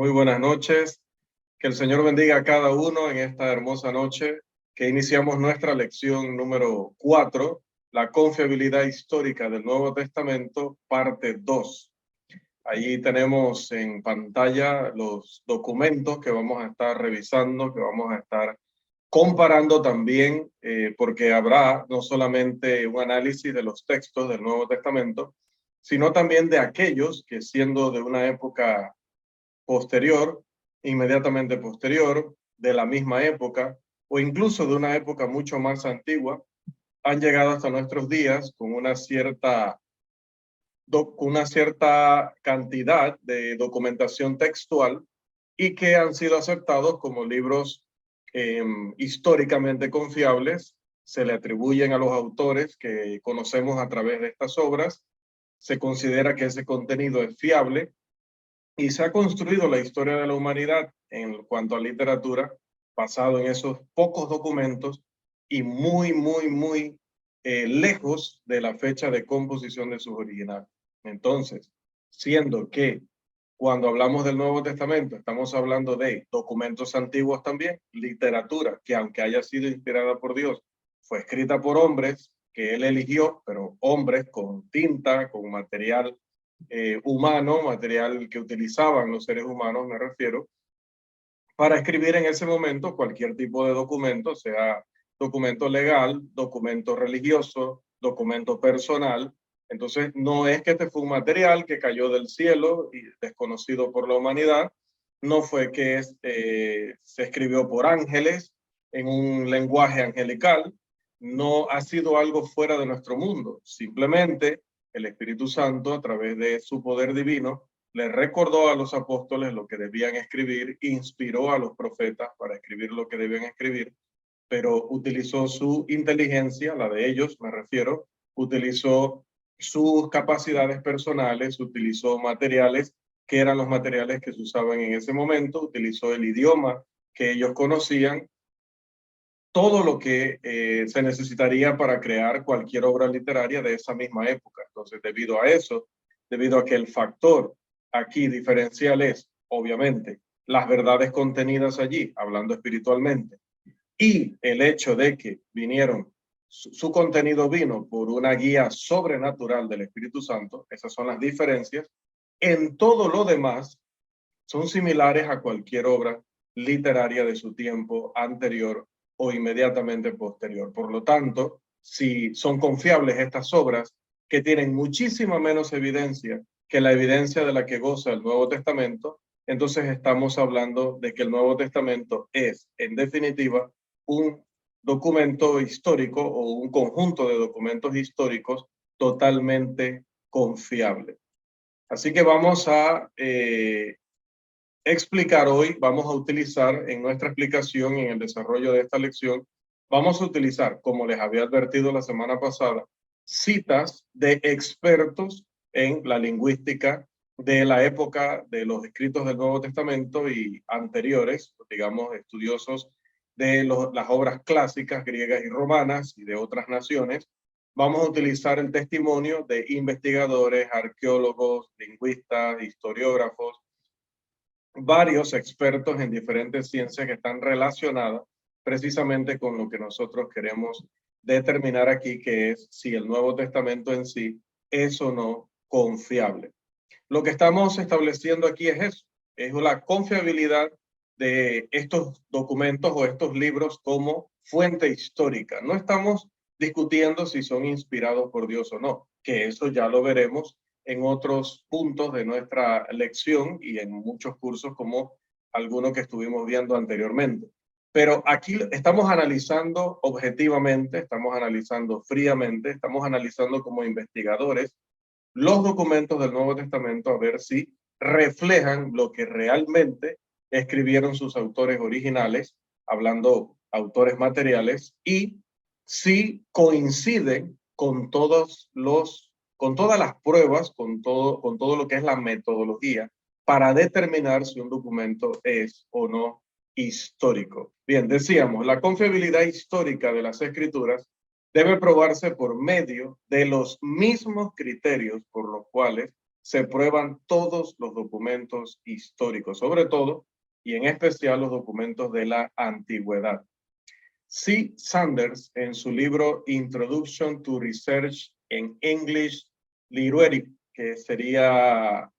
Muy buenas noches. Que el Señor bendiga a cada uno en esta hermosa noche que iniciamos nuestra lección número 4, la confiabilidad histórica del Nuevo Testamento, parte 2. Allí tenemos en pantalla los documentos que vamos a estar revisando, que vamos a estar comparando también, porque habrá no solamente un análisis de los textos del Nuevo Testamento, sino también de aquellos que, siendo de una época posterior, inmediatamente posterior, de la misma época o incluso de una época mucho más antigua, han llegado hasta nuestros días con una cierta cantidad de documentación textual y que han sido aceptados como libros históricamente confiables. Se le atribuyen a los autores que conocemos a través de estas obras. Se considera que ese contenido es fiable y se ha construido la historia de la humanidad en cuanto a literatura basado en esos pocos documentos y muy lejos de la fecha de composición de sus originales. Entonces, siendo que cuando hablamos del Nuevo Testamento estamos hablando de documentos antiguos también, literatura que aunque haya sido inspirada por Dios, fue escrita por hombres que él eligió, pero hombres con tinta, con material humano, material que utilizaban los seres humanos, me refiero, para escribir en ese momento cualquier tipo de documento, sea documento legal, documento religioso, documento personal. Entonces, no es que este fue un material que cayó del cielo y desconocido por la humanidad, no fue que se escribió por ángeles en un lenguaje angelical, no ha sido algo fuera de nuestro mundo, simplemente el Espíritu Santo, a través de su poder divino, le recordó a los apóstoles lo que debían escribir, inspiró a los profetas para escribir lo que debían escribir, pero utilizó su inteligencia, la de ellos me refiero, utilizó sus capacidades personales, utilizó materiales que eran los materiales que se usaban en ese momento, utilizó el idioma que ellos conocían, todo lo que se necesitaría para crear cualquier obra literaria de esa misma época. Entonces, debido a eso, debido a que el factor aquí diferencial es, obviamente, las verdades contenidas allí, hablando espiritualmente, y el hecho de que vinieron, su contenido vino por una guía sobrenatural del Espíritu Santo, esas son las diferencias. En todo lo demás, son similares a cualquier obra literaria de su tiempo anterior o inmediatamente posterior. Por lo tanto, si son confiables estas obras, que tienen muchísima menos evidencia que la evidencia de la que goza el Nuevo Testamento, entonces estamos hablando de que el Nuevo Testamento es, en definitiva, un documento histórico o un conjunto de documentos históricos totalmente confiable. Así que vamos a explicar hoy, vamos a utilizar en nuestra explicación y en el desarrollo de esta lección, vamos a utilizar, como les había advertido la semana pasada, citas de expertos en la lingüística de la época de los escritos del Nuevo Testamento y anteriores, digamos, estudiosos de las obras clásicas griegas y romanas y de otras naciones. Vamos a utilizar el testimonio de investigadores, arqueólogos, lingüistas, historiógrafos, varios expertos en diferentes ciencias que están relacionadas precisamente con lo que nosotros queremos determinar aquí, que es si el Nuevo Testamento en sí es o no confiable. Lo que estamos estableciendo aquí es eso, es la confiabilidad de estos documentos o estos libros como fuente histórica. No estamos discutiendo si son inspirados por Dios o no, que eso ya lo veremos en otros puntos de nuestra lección y en muchos cursos como algunos que estuvimos viendo anteriormente. Pero aquí estamos analizando objetivamente, estamos analizando fríamente, estamos analizando como investigadores los documentos del Nuevo Testamento a ver si reflejan lo que realmente escribieron sus autores originales, hablando autores materiales, y si coinciden con con todas las pruebas, con todo lo que es la metodología para determinar si un documento es o no histórico. Bien, decíamos, la confiabilidad histórica de las escrituras debe probarse por medio de los mismos criterios por los cuales se prueban todos los documentos históricos, sobre todo y en especial los documentos de la antigüedad. C. Sanders, en su libro Introduction to Research in English Literature, que sería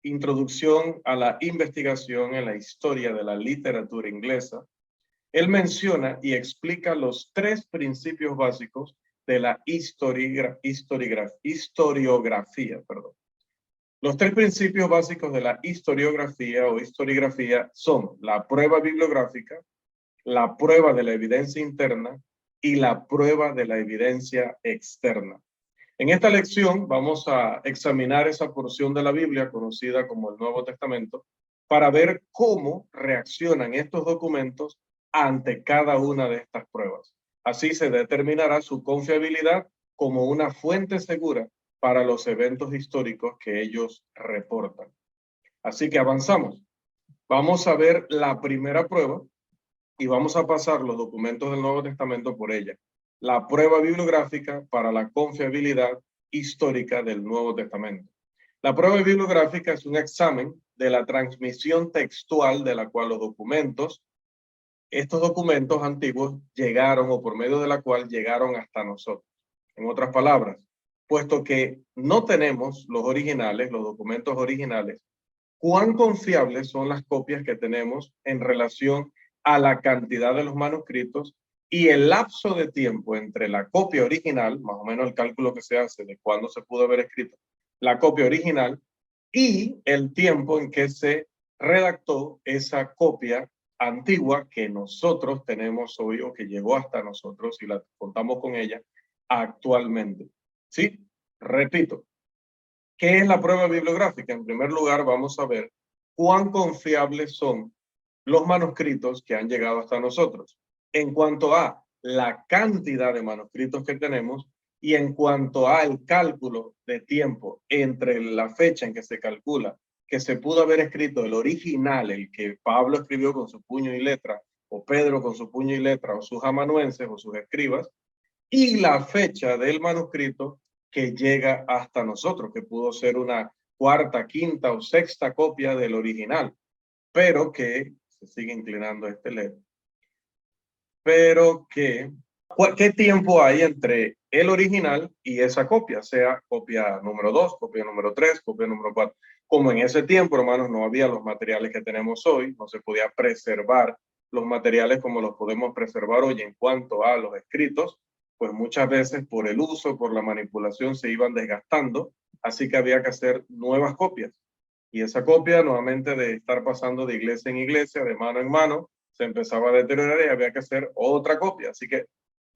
Introducción a la investigación en la historia de la literatura inglesa, él menciona y explica los tres principios básicos de la historiografía. Los tres principios básicos de la historiografía son la prueba bibliográfica, la prueba de la evidencia interna y la prueba de la evidencia externa. En esta lección vamos a examinar esa porción de la Biblia conocida como el Nuevo Testamento para ver cómo reaccionan estos documentos ante cada una de estas pruebas. Así se determinará su confiabilidad como una fuente segura para los eventos históricos que ellos reportan. Así que avanzamos. Vamos a ver la primera prueba y vamos a pasar los documentos del Nuevo Testamento por ella. La prueba bibliográfica para la confiabilidad histórica del Nuevo Testamento. La prueba bibliográfica es un examen de la transmisión textual de la cual estos documentos antiguos llegaron o por medio de la cual llegaron hasta nosotros. En otras palabras, puesto que no tenemos los originales, los documentos originales, ¿cuán confiables son las copias que tenemos en relación a la cantidad de los manuscritos y el lapso de tiempo entre la copia original, más o menos el cálculo que se hace de cuándo se pudo haber escrito la copia original, y el tiempo en que se redactó esa copia antigua que nosotros tenemos hoy o que llegó hasta nosotros y la contamos con ella actualmente? ¿Sí? Repito, ¿qué es la prueba bibliográfica? En primer lugar, vamos a ver cuán confiables son los manuscritos que han llegado hasta nosotros. En cuanto a la cantidad de manuscritos que tenemos y en cuanto al cálculo de tiempo entre la fecha en que se calcula que se pudo haber escrito el original, el que Pablo escribió con su puño y letra, o Pedro con su puño y letra, o sus amanuenses o sus escribas, y la fecha del manuscrito que llega hasta nosotros, que pudo ser una cuarta, quinta o sexta copia del original, pero que se sigue inclinando este LED, pero que ¿qué tiempo hay entre el original y esa copia? Sea copia número 2, copia número 3, copia número 4. Como en ese tiempo, hermanos, no había los materiales que tenemos hoy, no se podía preservar los materiales como los podemos preservar hoy en cuanto a los escritos, pues muchas veces por el uso, por la manipulación se iban desgastando, así que había que hacer nuevas copias. Y esa copia, nuevamente, de estar pasando de iglesia en iglesia, de mano en mano, se empezaba a deteriorar y había que hacer otra copia. Así que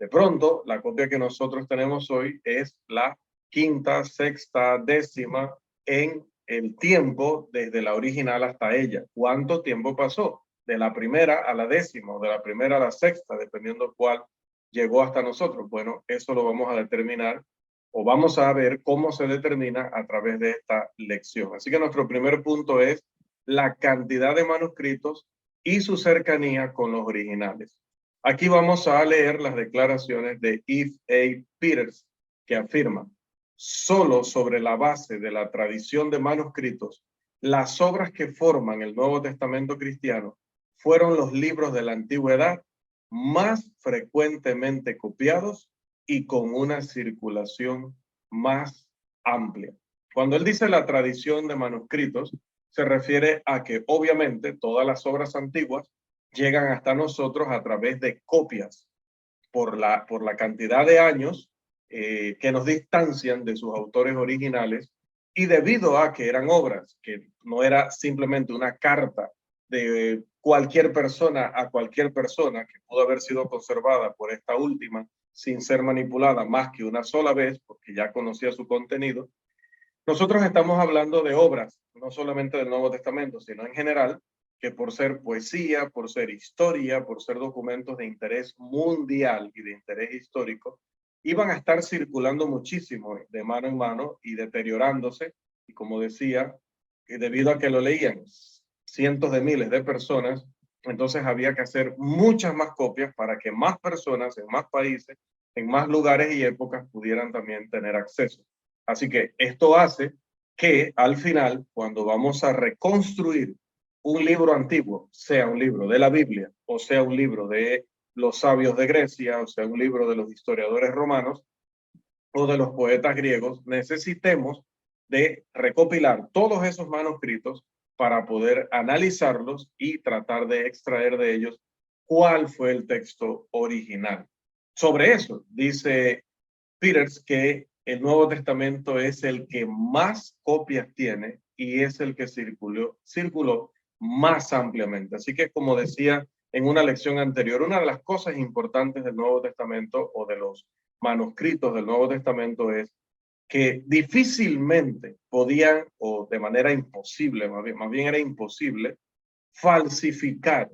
de pronto, la copia que nosotros tenemos hoy es la quinta, sexta, décima en el tiempo desde la original hasta ella. ¿Cuánto tiempo pasó? De la primera a la décima, o de la primera a la sexta, dependiendo cuál llegó hasta nosotros. Bueno, eso lo vamos a determinar o vamos a ver cómo se determina a través de esta lección. Así que nuestro primer punto es la cantidad de manuscritos y su cercanía con los originales. Aquí vamos a leer las declaraciones de F. A. Peters, que afirma: solo sobre la base de la tradición de manuscritos, las obras que forman el Nuevo Testamento cristiano fueron los libros de la antigüedad más frecuentemente copiados y con una circulación más amplia. Cuando él dice la tradición de manuscritos, se refiere a que obviamente todas las obras antiguas llegan hasta nosotros a través de copias por la cantidad de años que nos distancian de sus autores originales y debido a que eran obras, que no era simplemente una carta de cualquier persona a cualquier persona que pudo haber sido conservada por esta última sin ser manipulada más que una sola vez porque ya conocía su contenido. Nosotros estamos hablando de obras, no solamente del Nuevo Testamento, sino en general, que por ser poesía, por ser historia, por ser documentos de interés mundial y de interés histórico, iban a estar circulando muchísimo de mano en mano y deteriorándose. Y como decía, debido a que lo leían cientos de miles de personas, entonces había que hacer muchas más copias para que más personas en más países, en más lugares y épocas pudieran también tener acceso. Así que esto hace que al final, cuando vamos a reconstruir un libro antiguo, sea un libro de la Biblia, o sea un libro de los sabios de Grecia, o sea un libro de los historiadores romanos, o de los poetas griegos, necesitemos de recopilar todos esos manuscritos para poder analizarlos y tratar de extraer de ellos cuál fue el texto original. Sobre eso dice Peters que el Nuevo Testamento es el que más copias tiene y es el que circuló más ampliamente. Así que, como decía en una lección anterior, una de las cosas importantes del Nuevo Testamento o de los manuscritos del Nuevo Testamento es que difícilmente podían, o de manera imposible, más bien era imposible, falsificar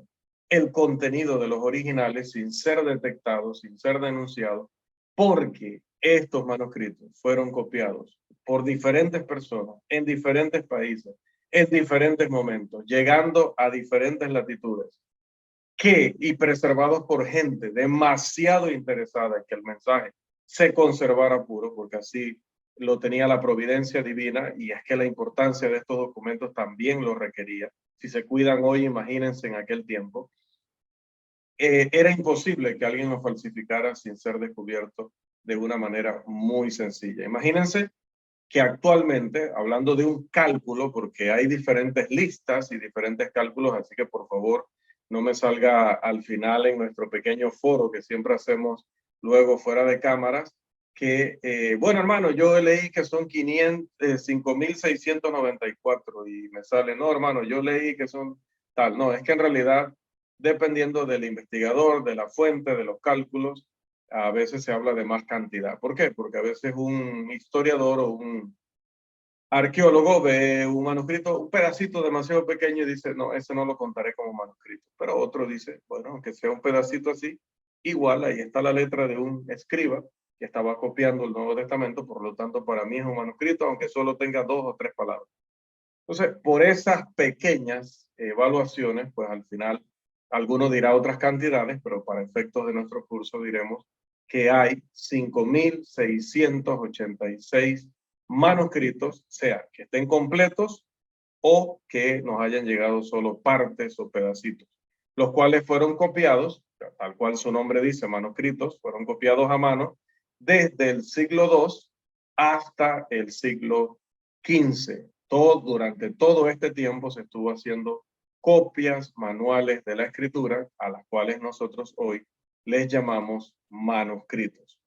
el contenido de los originales sin ser detectados, sin ser denunciados, porque estos manuscritos fueron copiados por diferentes personas en diferentes países, en diferentes momentos, llegando a diferentes latitudes, y preservados por gente demasiado interesada en que el mensaje se conservara puro, porque así lo tenía la providencia divina, y es que la importancia de estos documentos también lo requería. Si se cuidan hoy, imagínense en aquel tiempo. Era imposible que alguien lo falsificara sin ser descubierto de una manera muy sencilla. Imagínense que actualmente, hablando de un cálculo, porque hay diferentes listas y diferentes cálculos, así que por favor no me salga al final en nuestro pequeño foro que siempre hacemos luego fuera de cámaras, que, bueno hermano, yo leí que son 5.694 y me sale, no hermano, yo leí que son tal. No, es que en realidad, dependiendo del investigador, de la fuente, de los cálculos, a veces se habla de más cantidad. ¿Por qué? Porque a veces un historiador o un arqueólogo ve un manuscrito, un pedacito demasiado pequeño y dice, no, ese no lo contaré como manuscrito. Pero otro dice, bueno, aunque sea un pedacito así, igual ahí está la letra de un escriba que estaba copiando el Nuevo Testamento, por lo tanto para mí es un manuscrito, aunque solo tenga 2 o 3 palabras. Entonces, por esas pequeñas evaluaciones, pues al final alguno dirá otras cantidades, pero para efectos de nuestro curso diremos que hay 5.686 manuscritos, sea que estén completos o que nos hayan llegado solo partes o pedacitos, los cuales fueron copiados, tal cual su nombre dice, manuscritos, fueron copiados a mano desde el siglo II hasta el siglo XV. Durante todo este tiempo se estuvo haciendo copias manuales de la escritura, a las cuales nosotros hoy les llamamos manuscritos.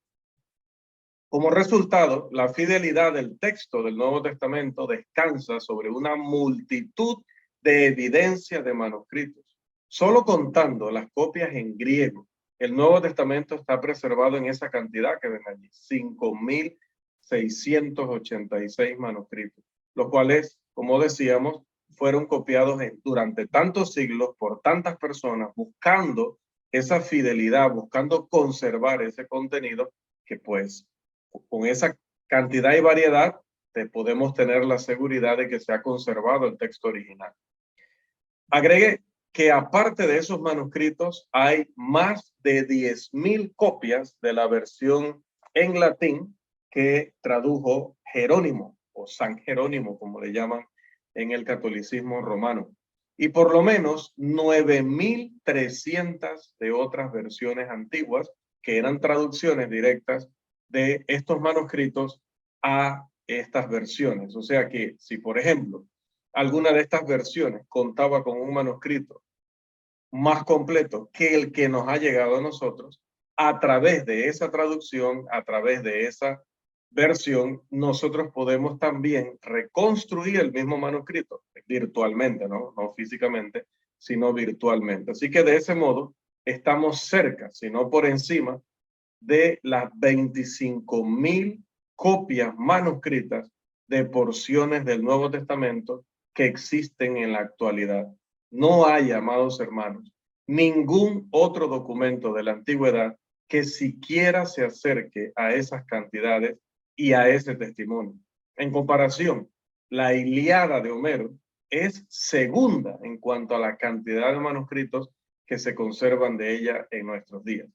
Como resultado, la fidelidad del texto del Nuevo Testamento descansa sobre una multitud de evidencias de manuscritos. Solo contando las copias en griego, el Nuevo Testamento está preservado en esa cantidad que ven allí, 5.686 manuscritos, los cuales, como decíamos, fueron copiados durante tantos siglos por tantas personas, buscando esa fidelidad, buscando conservar ese contenido que pues con esa cantidad y variedad te podemos tener la seguridad de que se ha conservado el texto original. Agregué que aparte de esos manuscritos hay más de 10.000 copias de la versión en latín que tradujo Jerónimo o San Jerónimo, como le llaman en el catolicismo romano, y por lo menos 9.300 de otras versiones antiguas que eran traducciones directas de estos manuscritos a estas versiones. O sea que si, por ejemplo, alguna de estas versiones contaba con un manuscrito más completo que el que nos ha llegado a nosotros, a través de esa traducción, a través de esa versión, nosotros podemos también reconstruir el mismo manuscrito virtualmente, ¿no? No físicamente, sino virtualmente. Así que de ese modo estamos cerca, si no por encima, de las 25.000 copias manuscritas de porciones del Nuevo Testamento que existen en la actualidad. No hay, amados hermanos, ningún otro documento de la antigüedad que siquiera se acerque a esas cantidades y a ese testimonio. En comparación, la Ilíada de Homero es segunda en cuanto a la cantidad de manuscritos que se conservan de ella en nuestros días.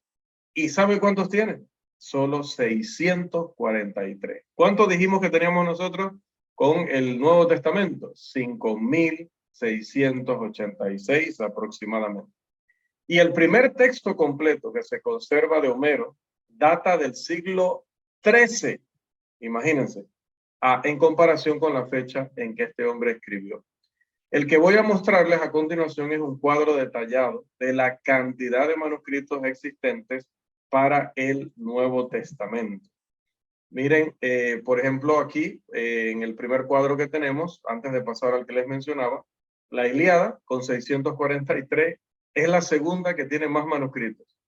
¿Y sabe cuántos tiene? Solo 643. ¿Cuántos dijimos que teníamos nosotros? con el Nuevo Testamento, 5.686 aproximadamente. Y el primer texto completo que se conserva de Homero data del siglo XIII, imagínense, en comparación con la fecha en que este hombre escribió. El que voy a mostrarles a continuación es un cuadro detallado de la cantidad de manuscritos existentes para el Nuevo Testamento. Miren, por ejemplo, aquí en el primer cuadro que tenemos, antes de pasar al que les mencionaba, la Ilíada con 643 es la segunda que tiene más manuscritos.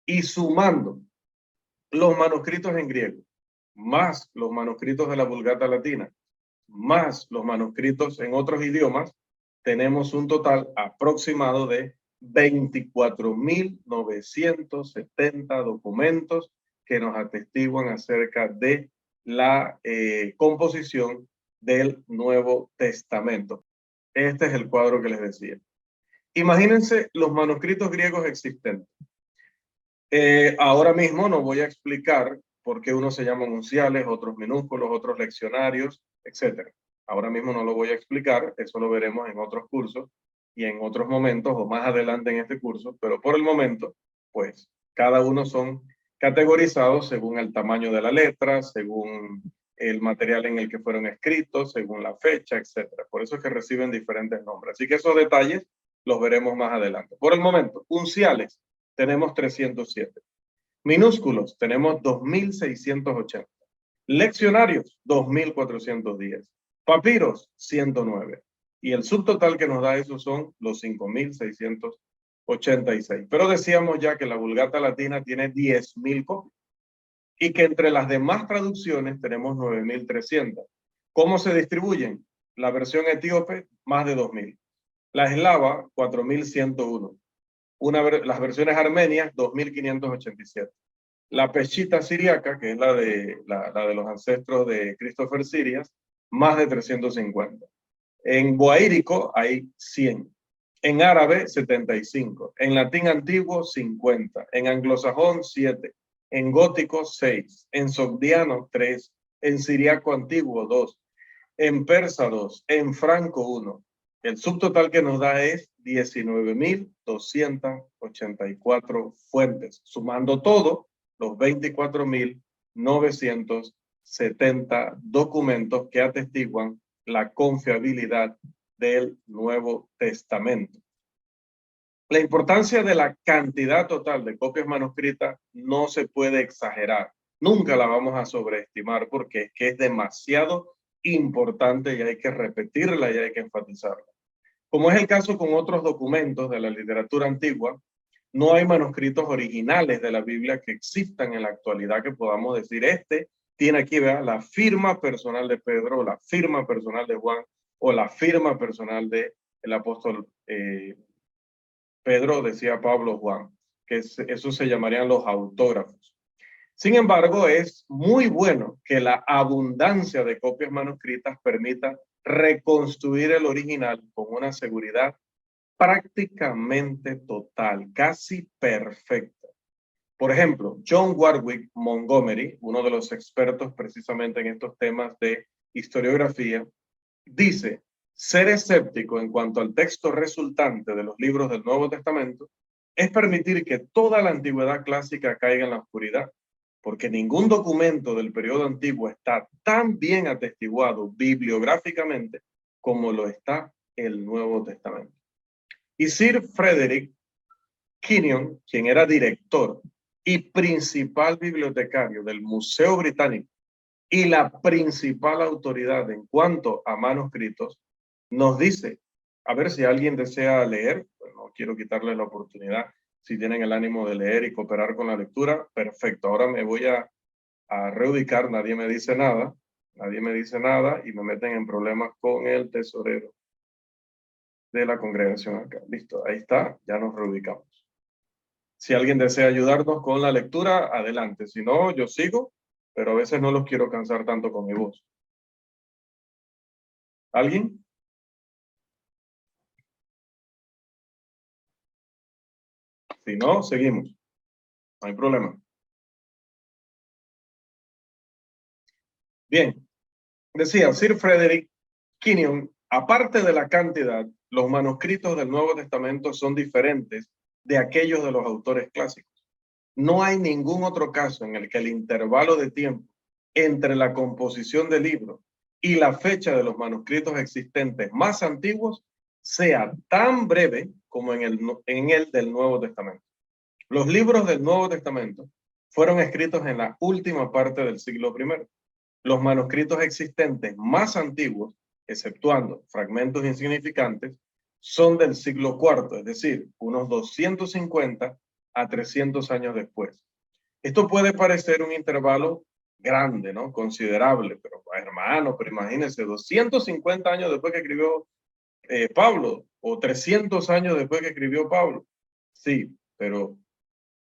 Y sumando los manuscritos en griego, más los manuscritos de la Vulgata Latina, más los manuscritos en otros idiomas, tenemos un total aproximado de 24.970 documentos que nos atestiguan acerca de la composición del Nuevo Testamento. Este es el cuadro que les decía. Imagínense los manuscritos griegos existentes. Ahora mismo no voy a explicar por qué unos se llaman unciales, otros minúsculos, otros leccionarios, etc. Ahora mismo no lo voy a explicar, eso lo veremos en otros cursos y en otros momentos o más adelante en este curso, pero por el momento, pues cada uno son categorizados según el tamaño de la letra, según el material en el que fueron escritos, según la fecha, etc. Por eso es que reciben diferentes nombres. Así que esos detalles los veremos más adelante. Por el momento, unciales tenemos 307. Minúsculos tenemos 2.680. Leccionarios, 2.410. Papiros, 109. Y el subtotal que nos da eso son los 5.686. Pero decíamos ya que la Vulgata Latina tiene 10.000 copias y que entre las demás traducciones tenemos 9.300. ¿Cómo se distribuyen? La versión etíope, más de 2.000. La eslava, 4.101. Las versiones armenias, 2.587. La peshita siriaca, que es la de los ancestros de Christopher Sirias, más de 350. En boaírico hay 100. En árabe, 75. En latín antiguo, 50. En anglosajón, 7. En gótico, 6. En sogdiano, 3. En siriaco antiguo, 2. En persa, 2. En franco, 1. El subtotal que nos da es 19.284 fuentes, sumando todo, los 24.970 documentos que atestiguan la confiabilidad del Nuevo Testamento. La importancia de la cantidad total de copias manuscritas no se puede exagerar. Nunca la vamos a sobreestimar porque es demasiado importante y hay que repetirla y hay que enfatizarla. Como es el caso con otros documentos de la literatura antigua, no hay manuscritos originales de la Biblia que existan en la actualidad que podamos decir, este tiene aquí, vea, la firma personal de Pedro, o la firma personal de Juan, o la firma personal del apóstol Pedro, decía Pablo, Juan, que eso se llamarían los autógrafos. Sin embargo, es muy bueno que la abundancia de copias manuscritas permita reconstruir el original con una seguridad prácticamente total, casi perfecta. Por ejemplo, John Warwick Montgomery, uno de los expertos precisamente en estos temas de historiografía, dice: ser escéptico en cuanto al texto resultante de los libros del Nuevo Testamento es permitir que toda la antigüedad clásica caiga en la oscuridad, porque ningún documento del periodo antiguo está tan bien atestiguado bibliográficamente como lo está el Nuevo Testamento. Y Sir Frederick Kenyon, quien era director y principal bibliotecario del Museo Británico y la principal autoridad en cuanto a manuscritos, nos dice, a ver si alguien desea leer, pues no quiero quitarle la oportunidad, si tienen el ánimo de leer y cooperar con la lectura, perfecto. Ahora me voy a reubicar, nadie me dice nada y me meten en problemas con el tesorero de la congregación acá. Listo, ahí está, ya nos reubicamos. Si alguien desea ayudarnos con la lectura, adelante. Si no, yo sigo, pero a veces no los quiero cansar tanto con mi voz. ¿Alguien? Si no, seguimos. No hay problema. Bien. Decía Sir Frederick Kenyon, aparte de la cantidad, los manuscritos del Nuevo Testamento son diferentes de aquellos de los autores clásicos. No hay ningún otro caso en el que el intervalo de tiempo entre la composición del libro y la fecha de los manuscritos existentes más antiguos sea tan breve como en el del Nuevo Testamento. Los libros del Nuevo Testamento fueron escritos en la última parte del siglo I. Los manuscritos existentes más antiguos, exceptuando fragmentos insignificantes, son del siglo IV, es decir, unos 250 a 300 años después. Esto puede parecer un intervalo grande, ¿no? Considerable, pero hermano, pero imagínense, 250 años después que escribió Pablo, o 300 años después que escribió Pablo. Sí, pero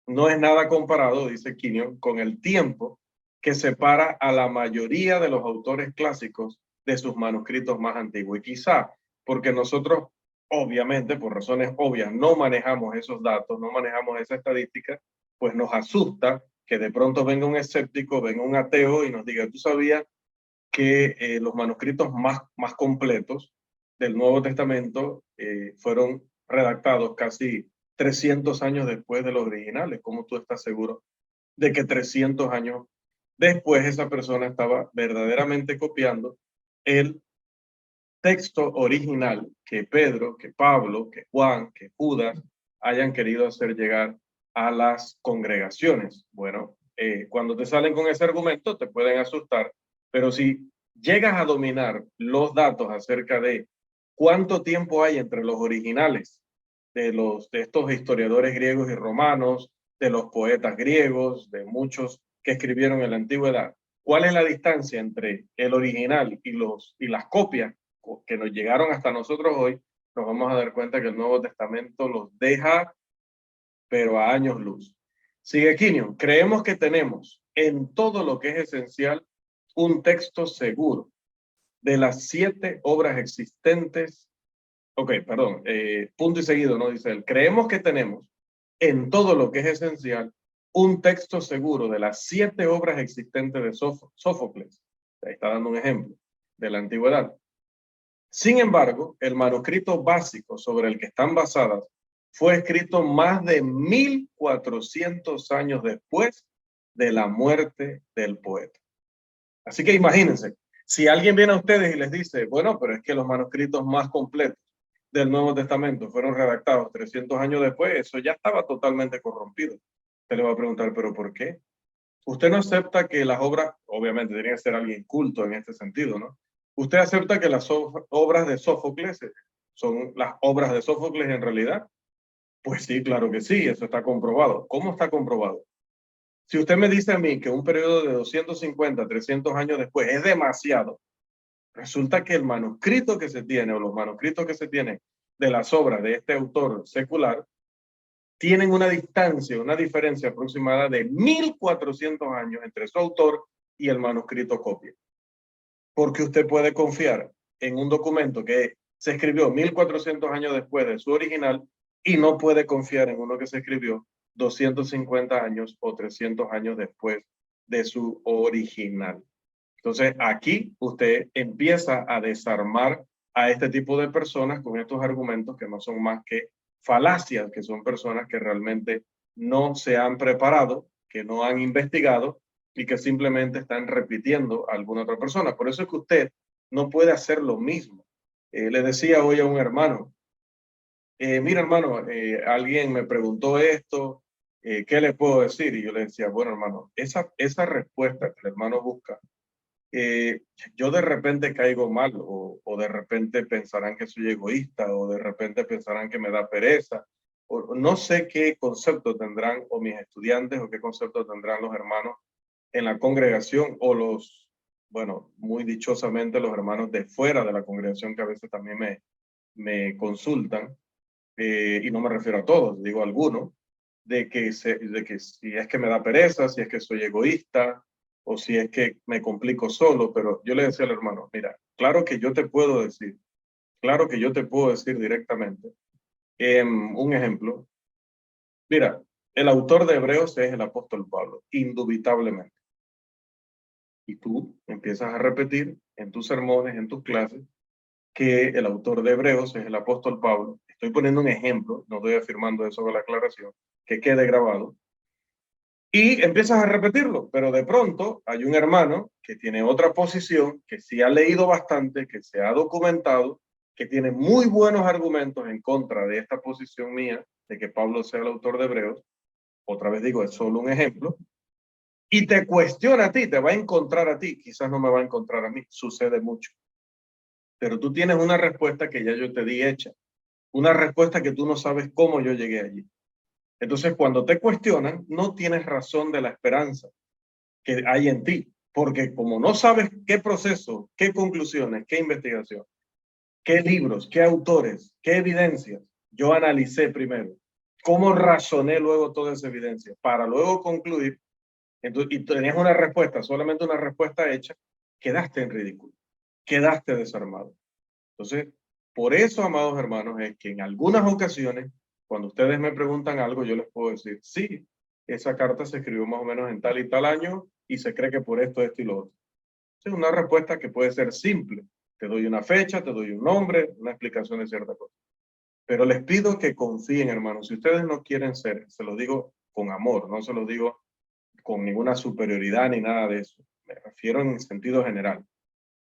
no es nada comparado, dice Kenyon, con el tiempo que separa a la mayoría de los autores clásicos de sus manuscritos más antiguos. Y quizá porque nosotros, obviamente, por razones obvias, no manejamos esos datos, no manejamos esa estadística, pues nos asusta que de pronto venga un escéptico, venga un ateo y nos diga, ¿tú sabías que los manuscritos más completos del Nuevo Testamento fueron redactados casi 300 años después de los originales? ¿Cómo tú estás seguro de que 300 años después esa persona estaba verdaderamente copiando el texto original que Pedro, que Pablo, que Juan, que Judas hayan querido hacer llegar a las congregaciones? Bueno, cuando te salen con ese argumento te pueden asustar, pero si llegas a dominar los datos acerca de cuánto tiempo hay entre los originales de estos historiadores griegos y romanos, de los poetas griegos, de muchos que escribieron en la antigüedad, ¿cuál es la distancia entre el original y las copias que nos llegaron hasta nosotros hoy? Nos vamos a dar cuenta que el Nuevo Testamento los deja, pero a años luz. Sigue Kenyon, creemos que tenemos en todo lo que es esencial un texto seguro de las 7 obras existentes. Ok, perdón, punto y seguido, ¿no? Dice él, creemos que tenemos en todo lo que es esencial un texto seguro de las 7 obras existentes de Sófocles. Ahí está dando un ejemplo de la antigüedad. Sin embargo, el manuscrito básico sobre el que están basadas fue escrito más de 1400 años después de la muerte del poeta. Así que imagínense, si alguien viene a ustedes y les dice, bueno, pero es que los manuscritos más completos del Nuevo Testamento fueron redactados 300 años después, eso ya estaba totalmente corrompido. Usted le va a preguntar, ¿pero por qué? Usted no acepta que las obras, obviamente tiene que ser alguien culto en este sentido, ¿no? Usted acepta que las obras de Sófocles son las obras de Sófocles en realidad. Pues sí, claro que sí, eso está comprobado. ¿Cómo está comprobado? Si usted me dice a mí que un periodo de 250, 300 años después es demasiado, resulta que el manuscrito que se tiene o los manuscritos que se tienen de las obras de este autor secular tienen una distancia, una diferencia aproximada de 1400 años entre su autor y el manuscrito copia. Porque usted puede confiar en un documento que se escribió 1400 años después de su original y no puede confiar en uno que se escribió 250 años o 300 años después de su original. Entonces, aquí usted empieza a desarmar a este tipo de personas con estos argumentos que no son más que falacias, que son personas que realmente no se han preparado, que no han investigado y que simplemente están repitiendo a alguna otra persona. Por eso es que usted no puede hacer lo mismo. Le decía hoy a un hermano, mira hermano, alguien me preguntó esto, ¿qué le puedo decir? Y yo le decía, bueno hermano, esa respuesta que el hermano busca, yo de repente caigo mal o de repente pensarán que soy egoísta o de repente pensarán que me da pereza o no sé qué concepto tendrán o mis estudiantes o qué concepto tendrán los hermanos en la congregación o los, bueno, muy dichosamente los hermanos de fuera de la congregación que a veces también me consultan, y no me refiero a todos, digo a algunos, de que si es que me da pereza, si es que soy egoísta, o si es que me complico solo, pero yo le decía al hermano, mira, claro que yo te puedo decir, claro que yo te puedo decir directamente. Un ejemplo, mira, el autor de Hebreos es el apóstol Pablo, indubitablemente. Y tú empiezas a repetir en tus sermones, en tus clases, que el autor de Hebreos es el apóstol Pablo. Estoy poniendo un ejemplo, no estoy afirmando eso con la aclaración, que quede grabado. Y empiezas a repetirlo, pero de pronto hay un hermano que tiene otra posición, que sí ha leído bastante, que se ha documentado, que tiene muy buenos argumentos en contra de esta posición mía, de que Pablo sea el autor de Hebreos. Otra vez digo, es solo un ejemplo. Y te cuestiona a ti, te va a encontrar a ti, quizás no me va a encontrar a mí, sucede mucho. Pero tú tienes una respuesta que ya yo te di hecha, una respuesta que tú no sabes cómo yo llegué allí. Entonces, cuando te cuestionan, no tienes razón de la esperanza que hay en ti, porque como no sabes qué proceso, qué conclusiones, qué investigación, qué libros, qué autores, qué evidencias, yo analicé primero, cómo razoné luego toda esa evidencia, para luego concluir, entonces, y tenías una respuesta, solamente una respuesta hecha, quedaste en ridículo, quedaste desarmado. Entonces, por eso, amados hermanos, es que en algunas ocasiones, cuando ustedes me preguntan algo, yo les puedo decir, sí, esa carta se escribió más o menos en tal y tal año y se cree que por esto, esto y lo otro. Es una respuesta que puede ser simple. Te doy una fecha, te doy un nombre, una explicación de cierta cosa. Pero les pido que confíen, hermanos. Si ustedes no quieren ser, se lo digo con amor, no se lo digo con ninguna superioridad ni nada de eso. Me refiero en sentido general.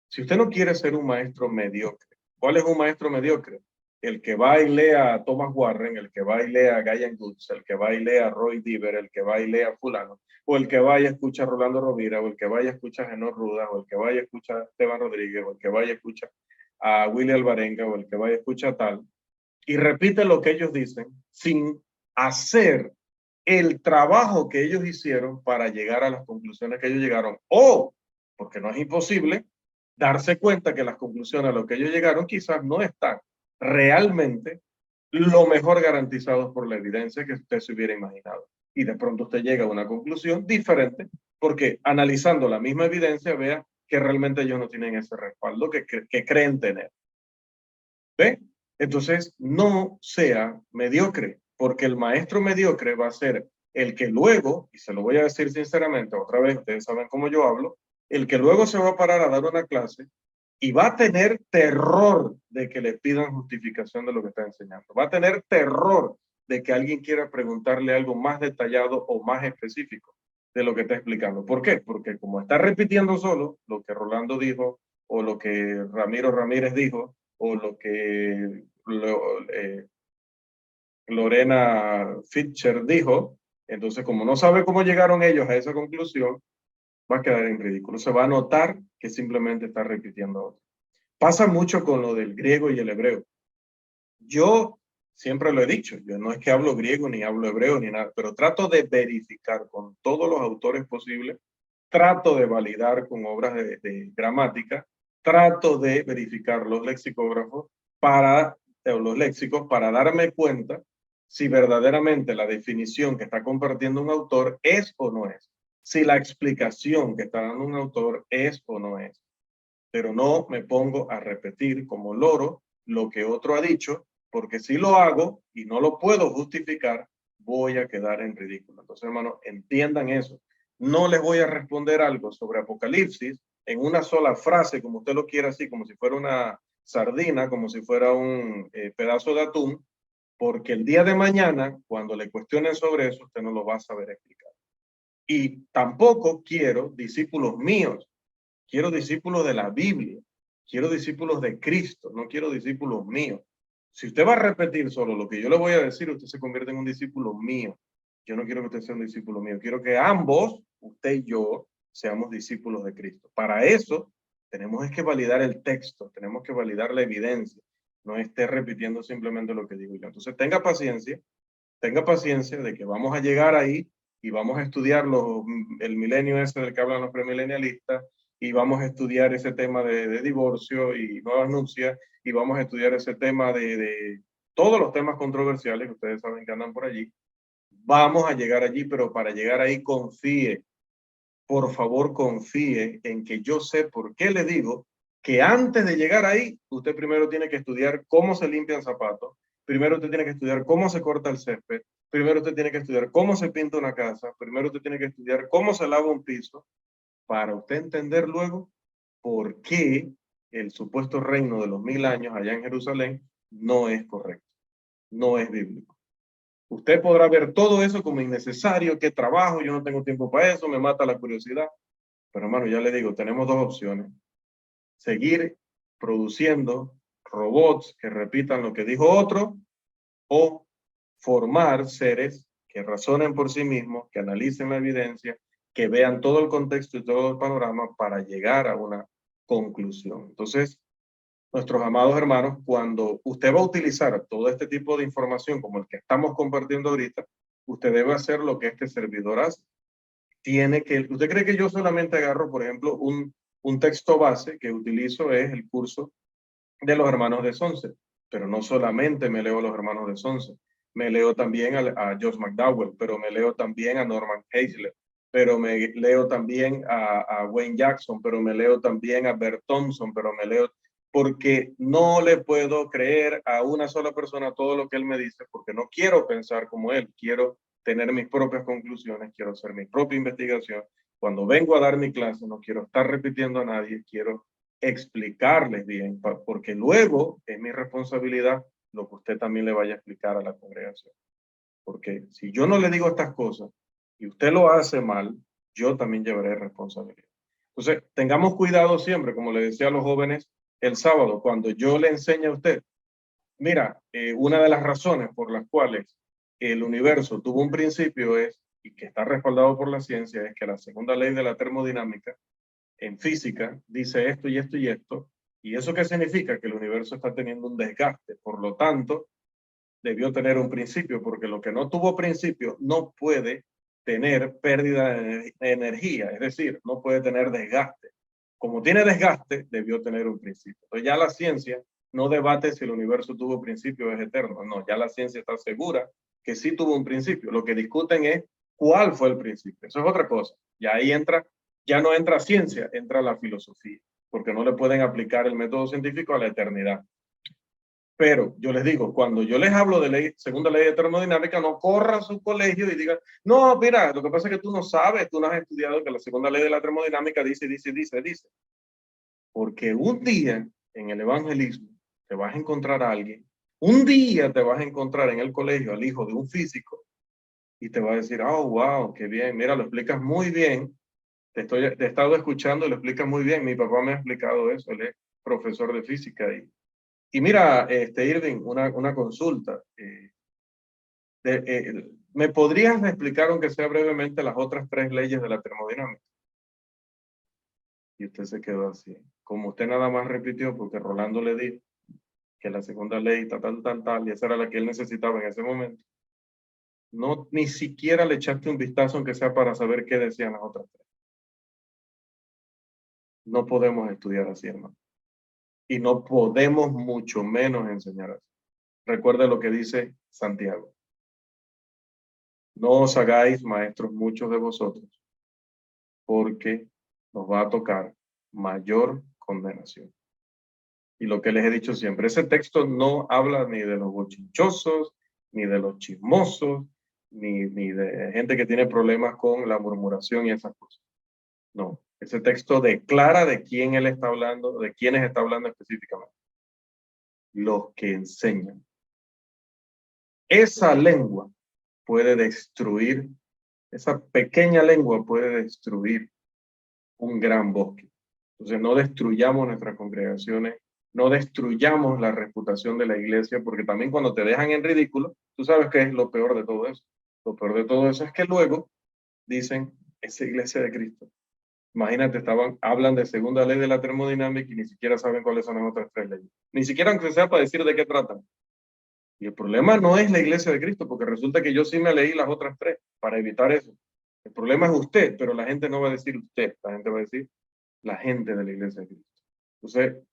Si usted no quiere ser un maestro mediocre, ¿cuál es un maestro mediocre? El que va y lee a Thomas Warren, el que va y lee a Gallen Goods, el que va y lee a Roy Diver, el que va y lee a fulano, o el que vaya y escucha a Rolando Rovira, o el que vaya y escucha a Genor Ruda, o el que vaya y escucha a Esteban Rodríguez, o el que vaya y escucha a Willy Alvarenga, o el que vaya y escucha a tal, y repite lo que ellos dicen sin hacer el trabajo que ellos hicieron para llegar a las conclusiones que ellos llegaron, o, porque no es imposible, darse cuenta que las conclusiones a las que ellos llegaron quizás no están realmente lo mejor garantizados por la evidencia que usted se hubiera imaginado. Y de pronto usted llega a una conclusión diferente porque analizando la misma evidencia vea que realmente ellos no tienen ese respaldo que creen tener. ¿Ve? Entonces, no sea mediocre, porque el maestro mediocre va a ser el que luego, y se lo voy a decir sinceramente, otra vez, ustedes saben cómo yo hablo, el que luego se va a parar a dar una clase y va a tener terror de que le pidan justificación de lo que está enseñando. Va a tener terror de que alguien quiera preguntarle algo más detallado o más específico de lo que está explicando. ¿Por qué? Porque como está repitiendo solo lo que Rolando dijo o lo que Ramiro Ramírez dijo, o lo que Lorena Fischer dijo, entonces como no sabe cómo llegaron ellos a esa conclusión, va a quedar en ridículo. Se va a notar que simplemente está repitiendo otro. Pasa mucho con lo del griego y el hebreo. Yo siempre lo he dicho, yo no es que hablo griego ni hablo hebreo ni nada, pero trato de verificar con todos los autores posibles, trato de validar con obras de gramática, trato de verificar los lexicógrafos para, los léxicos para darme cuenta si verdaderamente la definición que está compartiendo un autor es o no es, si la explicación que está dando un autor es o no es. Pero no me pongo a repetir como loro lo que otro ha dicho, porque si lo hago y no lo puedo justificar, voy a quedar en ridículo. Entonces, hermanos, entiendan eso. No les voy a responder algo sobre Apocalipsis en una sola frase, como usted lo quiera, así como si fuera una sardina, como si fuera un pedazo de atún, porque el día de mañana, cuando le cuestionen sobre eso, usted no lo va a saber explicar. Y tampoco quiero discípulos míos, quiero discípulos de la Biblia, quiero discípulos de Cristo, no quiero discípulos míos. Si usted va a repetir solo lo que yo le voy a decir, usted se convierte en un discípulo mío. Yo no quiero que usted sea un discípulo mío, quiero que ambos, usted y yo, seamos discípulos de Cristo. Para eso, tenemos que validar el texto, tenemos que validar la evidencia, no esté repitiendo simplemente lo que digo yo. Entonces, tenga paciencia de que vamos a llegar ahí y vamos a estudiar el milenio ese del que hablan los premilenialistas, y vamos a estudiar ese tema de divorcio y nuevas nupcias, y vamos a estudiar ese tema de todos los temas controversiales que ustedes saben que andan por allí. Vamos a llegar allí, pero para llegar ahí confíe, por favor confíe en que yo sé por qué le digo que antes de llegar ahí, usted primero tiene que estudiar cómo se limpian zapatos, primero usted tiene que estudiar cómo se corta el césped, primero usted tiene que estudiar cómo se pinta una casa, primero usted tiene que estudiar cómo se lava un piso, para usted entender luego por qué el supuesto reino de los 1000 años allá en Jerusalén no es correcto, no es bíblico. Usted podrá ver todo eso como innecesario, que trabajo, yo no tengo tiempo para eso, me mata la curiosidad. Pero hermano, ya le digo, tenemos dos opciones. Seguir produciendo robots que repitan lo que dijo otro, o formar seres que razonen por sí mismos, que analicen la evidencia, que vean todo el contexto y todo el panorama para llegar a una conclusión. Entonces, nuestros amados hermanos, cuando usted va a utilizar todo este tipo de información como el que estamos compartiendo ahorita, usted debe hacer lo que este servidor hace. ¿Usted cree que yo solamente agarro, por ejemplo, un texto base que utilizo es el curso de los hermanos de Sonce? Pero no solamente me leo a los hermanos de Sonce, me leo también a Josh McDowell, pero me leo también a Norman Geisler, pero me leo también a Wayne Jackson, pero me leo también a Bert Thompson, pero me leo, porque no le puedo creer a una sola persona todo lo que él me dice, porque no quiero pensar como él, quiero tener mis propias conclusiones, quiero hacer mi propia investigación. Cuando vengo a dar mi clase, no quiero estar repitiendo a nadie, quiero explicarles bien, porque luego es mi responsabilidad lo que usted también le vaya a explicar a la congregación. Porque si yo no le digo estas cosas y usted lo hace mal, yo también llevaré responsabilidad. Entonces, tengamos cuidado siempre, como le decía a los jóvenes el sábado, cuando yo le enseño a usted, mira, una de las razones por las cuales el universo tuvo un principio es, y que está respaldado por la ciencia, es que la segunda ley de la termodinámica en física dice esto y esto y esto. ¿Y eso qué significa? Que el universo está teniendo un desgaste. Por lo tanto, debió tener un principio, porque lo que no tuvo principio no puede tener pérdida de energía, es decir, no puede tener desgaste. Como tiene desgaste, debió tener un principio. Entonces ya la ciencia no debate si el universo tuvo principio o es eterno. No, ya la ciencia está segura que sí tuvo un principio. Lo que discuten es cuál fue el principio. Eso es otra cosa. Y ahí entra, ya no entra ciencia, entra la filosofía, porque no le pueden aplicar el método científico a la eternidad. Pero yo les digo, cuando yo les hablo de ley, segunda ley de termodinámica, no corran a su colegio y digan, no, mira, lo que pasa es que tú no sabes, tú no has estudiado que la segunda ley de la termodinámica dice. Porque un día en el evangelismo te vas a encontrar a alguien, un día te vas a encontrar en el colegio al hijo de un físico y te va a decir, oh, wow, qué bien, mira, lo explicas muy bien, te he estado escuchando, lo explicas muy bien, mi papá me ha explicado eso, él es profesor de física y mira, Irving, una consulta. ¿Me podrías explicar, aunque sea brevemente, las otras 3 leyes de la termodinámica? Y usted se quedó así. Como usted nada más repitió, porque Rolando le dijo que la segunda ley, tal, y esa era la que él necesitaba en ese momento. No, ni siquiera le echaste un vistazo, aunque sea para saber qué decían las otras 3. No podemos estudiar así, hermano. Y no podemos mucho menos enseñar así. Recuerde lo que dice Santiago. No os hagáis maestros muchos de vosotros, porque nos va a tocar mayor condenación. Y lo que les he dicho siempre, ese texto no habla ni de los bochinchosos, ni de los chismosos, ni de gente que tiene problemas con la murmuración y esas cosas. No, ese texto declara de quién él está hablando, de quiénes está hablando específicamente. Los que enseñan. Esa lengua puede destruir, esa pequeña lengua puede destruir un gran bosque. Entonces no destruyamos nuestras congregaciones, no destruyamos la reputación de la iglesia, porque también cuando te dejan en ridículo, tú sabes qué es lo peor de todo eso. Lo peor de todo eso es que luego dicen, esa iglesia de Cristo. Imagínate, hablan de segunda ley de la termodinámica y ni siquiera saben cuáles son las otras 3 leyes. Ni siquiera aunque sea para decir de qué tratan. Y el problema no es la iglesia de Cristo, porque resulta que yo sí me leí las otras 3 para evitar eso. El problema es usted, pero la gente no va a decir usted, la gente va a decir la gente de la iglesia de Cristo. Entonces,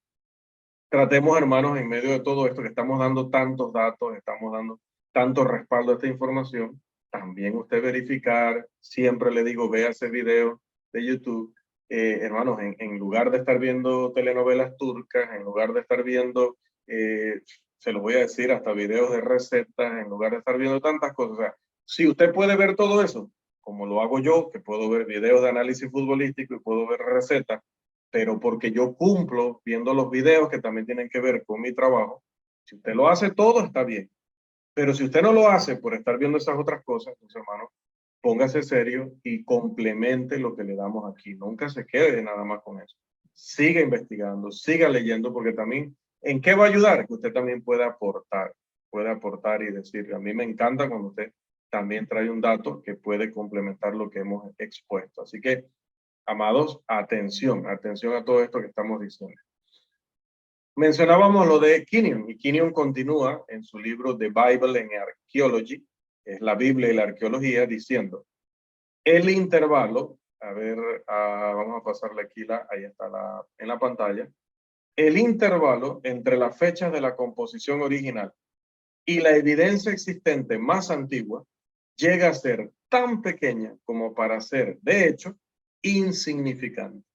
tratemos, hermanos, en medio de todo esto que estamos dando tantos datos, estamos dando tanto respaldo a esta información, también usted verificar, siempre le digo, vea ese video de YouTube, hermanos, en lugar de estar viendo telenovelas turcas, en lugar de estar viendo, se los voy a decir, hasta videos de recetas, en lugar de estar viendo tantas cosas, o sea, si usted puede ver todo eso, como lo hago yo, que puedo ver videos de análisis futbolístico y puedo ver recetas, pero porque yo cumplo viendo los videos que también tienen que ver con mi trabajo. Si usted lo hace todo, está bien. Pero si usted no lo hace por estar viendo esas otras cosas, entonces, hermano, póngase serio y complemente lo que le damos aquí. Nunca se quede nada más con eso. Siga investigando, siga leyendo, porque también, ¿en qué va a ayudar? Que usted también puede aportar y decir, a mí me encanta cuando usted también trae un dato que puede complementar lo que hemos expuesto. Así que, amados, atención, atención a todo esto que estamos diciendo. Mencionábamos lo de Kenyon, y Kenyon continúa en su libro The Bible and Archaeology, es la Biblia y la arqueología, diciendo, el intervalo, a ver, vamos a pasarle aquí, ahí está en la pantalla, el intervalo entre las fechas de la composición original y la evidencia existente más antigua llega a ser tan pequeña como para ser, de hecho, insignificante.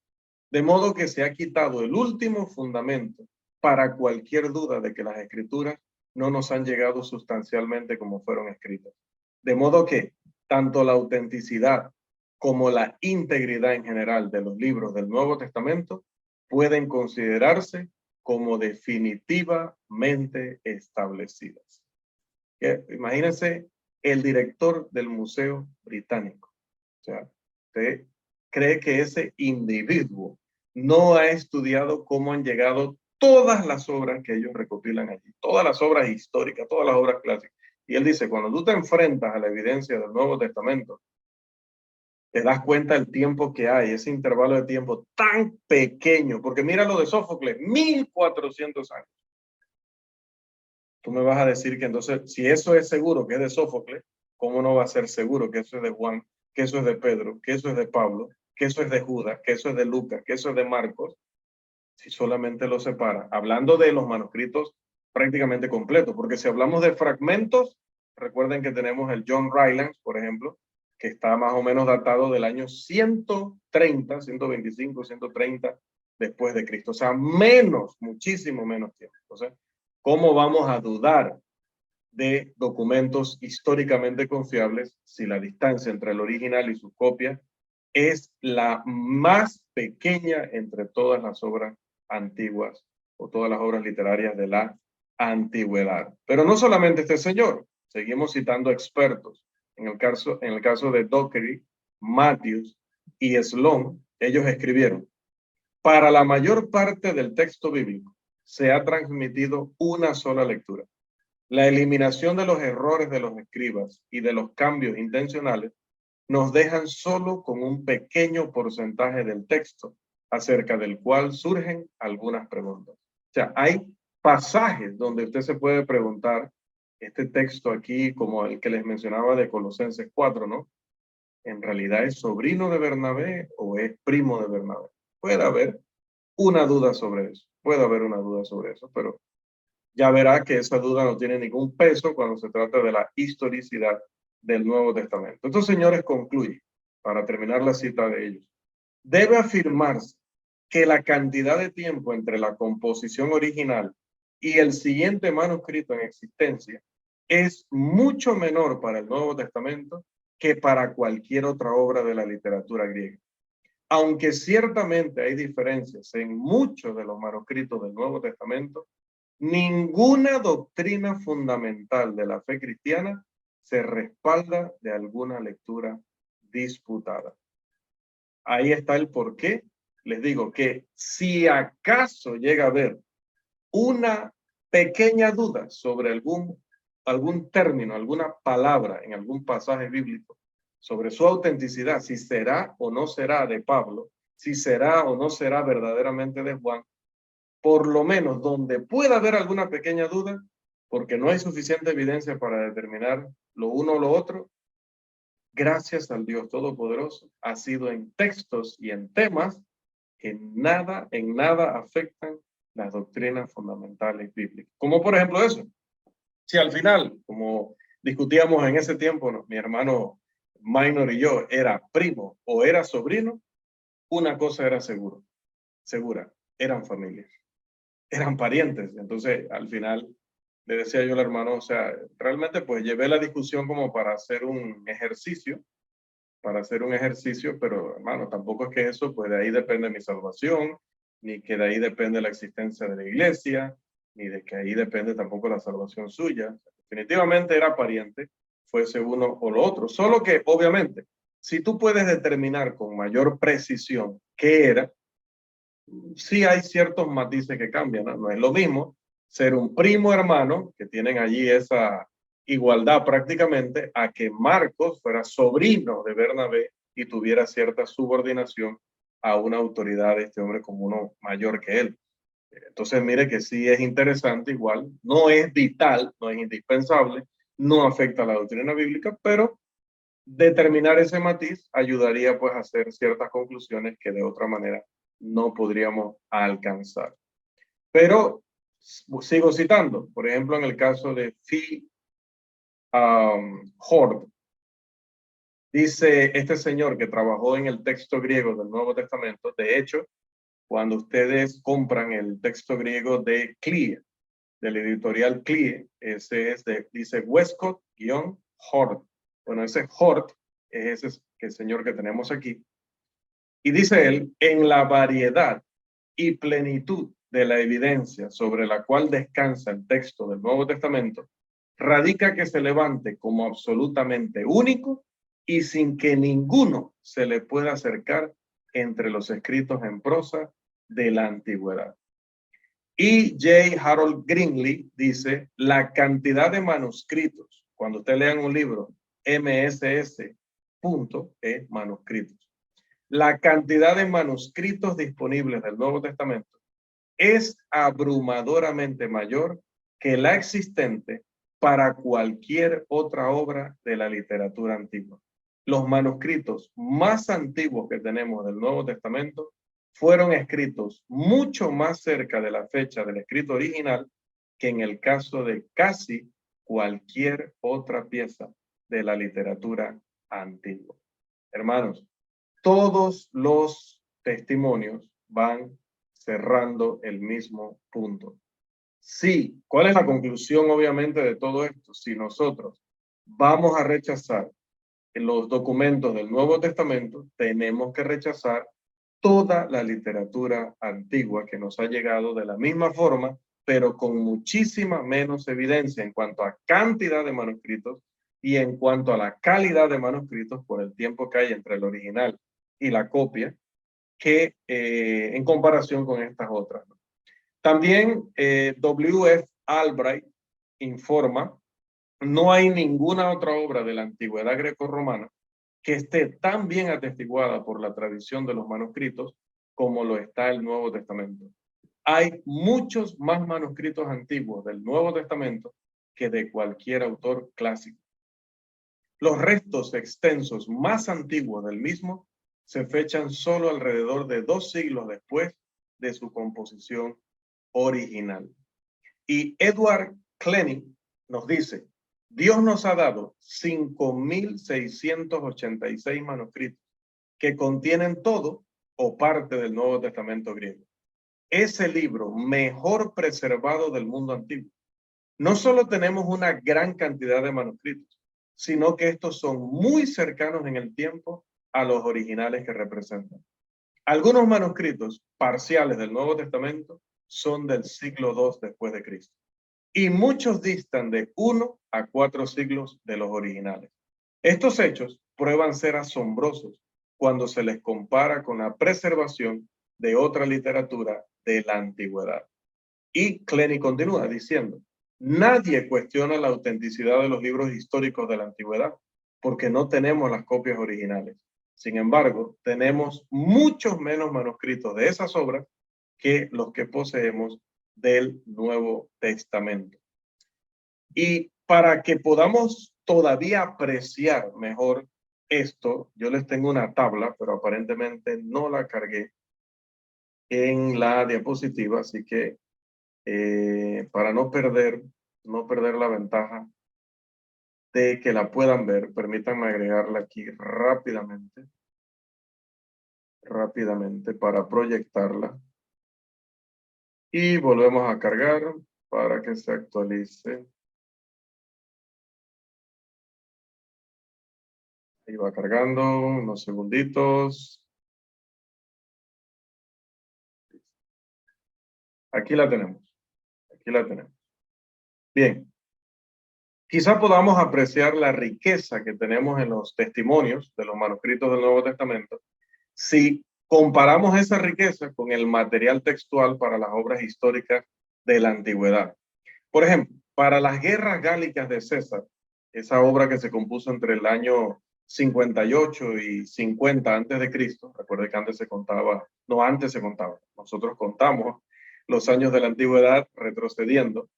De modo que se ha quitado el último fundamento para cualquier duda de que las escrituras no nos han llegado sustancialmente como fueron escritas. De modo que tanto la autenticidad como la integridad en general de los libros del Nuevo Testamento pueden considerarse como definitivamente establecidas. Imagínense el director del Museo Británico. O sea, usted cree que ese individuo no ha estudiado cómo han llegado todas las obras que ellos recopilan allí, todas las obras históricas, todas las obras clásicas. Y él dice, cuando tú te enfrentas a la evidencia del Nuevo Testamento, te das cuenta del tiempo que hay, ese intervalo de tiempo tan pequeño, porque mira lo de Sófocles, 1400 años. Tú me vas a decir que entonces, si eso es seguro que es de Sófocles, ¿cómo no va a ser seguro que eso es de Juan, que eso es de Pedro, que eso es de Pablo, que eso es de Judas, que eso es de Lucas, que eso es de Marcos, si solamente lo separa? Hablando de los manuscritos prácticamente completos, porque si hablamos de fragmentos, recuerden que tenemos el John Rylands, por ejemplo, que está más o menos datado del año 130, 125, 130 después de Cristo. O sea, muchísimo menos tiempo. Entonces, ¿cómo vamos a dudar de documentos históricamente confiables si la distancia entre el original y su copia es la más pequeña entre todas las obras antiguas o todas las obras literarias de la antigüedad? Pero no solamente este señor, seguimos citando expertos. En el caso de Dockery, Matthews y Sloan, ellos escribieron, para la mayor parte del texto bíblico se ha transmitido una sola lectura. La eliminación de los errores de los escribas y de los cambios intencionales nos dejan solo con un pequeño porcentaje del texto, acerca del cual surgen algunas preguntas. O sea, hay pasajes donde usted se puede preguntar, este texto aquí, como el que les mencionaba de Colosenses 4, ¿no? ¿En realidad es sobrino de Bernabé o es primo de Bernabé? Puede haber una duda sobre eso, pero ya verá que esa duda no tiene ningún peso cuando se trata de la historicidad del Nuevo Testamento. Estos señores concluyen, para terminar la cita de ellos, debe afirmarse que la cantidad de tiempo entre la composición original y el siguiente manuscrito en existencia es mucho menor para el Nuevo Testamento que para cualquier otra obra de la literatura griega. Aunque ciertamente hay diferencias en muchos de los manuscritos del Nuevo Testamento, ninguna doctrina fundamental de la fe cristiana se respalda de alguna lectura disputada. Ahí está el porqué. Les digo que si acaso llega a haber una pequeña duda sobre algún término, alguna palabra en algún pasaje bíblico, sobre su autenticidad, si será o no será de Pablo, si será o no será verdaderamente de Juan, por lo menos donde pueda haber alguna pequeña duda, porque no hay suficiente evidencia para determinar lo uno o lo otro, gracias al Dios Todopoderoso, ha sido en textos y en temas que en nada afectan las doctrinas fundamentales bíblicas. Como por ejemplo eso. Si al final, como discutíamos en ese tiempo, ¿no?, mi hermano Minor y yo, era primo o era sobrino, una cosa era segura, eran familias, eran parientes. Entonces, al final, le decía yo al hermano, o sea, realmente pues llevé la discusión como para hacer un ejercicio, pero hermano, tampoco es que eso, pues de ahí depende mi salvación, ni que de ahí depende la existencia de la iglesia, ni de que ahí depende tampoco la salvación suya. Definitivamente era pariente, fuese uno o lo otro. Solo que, obviamente, si tú puedes determinar con mayor precisión qué era, sí hay ciertos matices que cambian, ¿no? No es lo mismo ser un primo hermano, que tienen allí esa igualdad prácticamente, a que Marcos fuera sobrino de Bernabé y tuviera cierta subordinación a una autoridad de este hombre como uno mayor que él. Entonces, mire que sí es interesante, igual, no es vital, no es indispensable, no afecta a la doctrina bíblica, pero determinar ese matiz ayudaría pues a hacer ciertas conclusiones que de otra manera no podríamos alcanzar. Pero sigo citando, por ejemplo, en el caso de Hort, dice este señor que trabajó en el texto griego del Nuevo Testamento. De hecho, cuando ustedes compran el texto griego de Clie, del editorial Clie, ese es dice Westcott-Hort. Bueno, ese Hort es ese que el señor que tenemos aquí. Y dice él, en la variedad y plenitud de la evidencia sobre la cual descansa el texto del Nuevo Testamento, radica que se levante como absolutamente único y sin que ninguno se le pueda acercar entre los escritos en prosa de la antigüedad. Y J. Harold Greenlee dice, la cantidad de manuscritos, cuando usted lean un libro, MSS, manuscritos, la cantidad de manuscritos disponibles del Nuevo Testamento es abrumadoramente mayor que la existente para cualquier otra obra de la literatura antigua. Los manuscritos más antiguos que tenemos del Nuevo Testamento fueron escritos mucho más cerca de la fecha del escrito original que en el caso de casi cualquier otra pieza de la literatura antigua. Hermanos, todos los testimonios van cerrando el mismo punto. Sí, ¿cuál es la conclusión obviamente de todo esto? Si nosotros vamos a rechazar los documentos del Nuevo Testamento, tenemos que rechazar toda la literatura antigua que nos ha llegado de la misma forma, pero con muchísima menos evidencia en cuanto a cantidad de manuscritos y en cuanto a la calidad de manuscritos por el tiempo que hay entre el original y la copia, que en comparación con estas otras. También W.F. Albright informa, no hay ninguna otra obra de la antigüedad grecorromana que esté tan bien atestiguada por la tradición de los manuscritos como lo está el Nuevo Testamento. Hay muchos más manuscritos antiguos del Nuevo Testamento que de cualquier autor clásico. Los restos extensos más antiguos del mismo se fechan solo alrededor de 2 siglos después de su composición original. Y Edward Clenny nos dice, Dios nos ha dado 5.686 manuscritos que contienen todo o parte del Nuevo Testamento griego. Es el libro mejor preservado del mundo antiguo. No solo tenemos una gran cantidad de manuscritos, sino que estos son muy cercanos en el tiempo a los originales que representan. Algunos manuscritos parciales del Nuevo Testamento son del siglo II después de Cristo y muchos distan de 1 a 4 siglos de los originales. Estos hechos prueban ser asombrosos cuando se les compara con la preservación de otra literatura de la antigüedad. Y Clenny continúa diciendo, nadie cuestiona la autenticidad de los libros históricos de la antigüedad, porque no tenemos las copias originales. Sin embargo, tenemos muchos menos manuscritos de esas obras que los que poseemos del Nuevo Testamento. Y para que podamos todavía apreciar mejor esto, yo les tengo una tabla, pero aparentemente no la cargué en la diapositiva, así que para no perder la ventaja de que la puedan ver, permítanme agregarla aquí rápidamente para proyectarla. Y volvemos a cargar para que se actualice. Ahí va cargando, unos segunditos. Aquí la tenemos. Aquí la tenemos. Bien. Quizá podamos apreciar la riqueza que tenemos en los testimonios de los manuscritos del Nuevo Testamento si comparamos esa riqueza con el material textual para las obras históricas de la antigüedad. Por ejemplo, para las guerras gálicas de César, esa obra que se compuso entre el año 58 y 50 antes de Cristo, recuerde que antes se contaba, no antes se contaba, nosotros contamos los años de la antigüedad retrocediendo.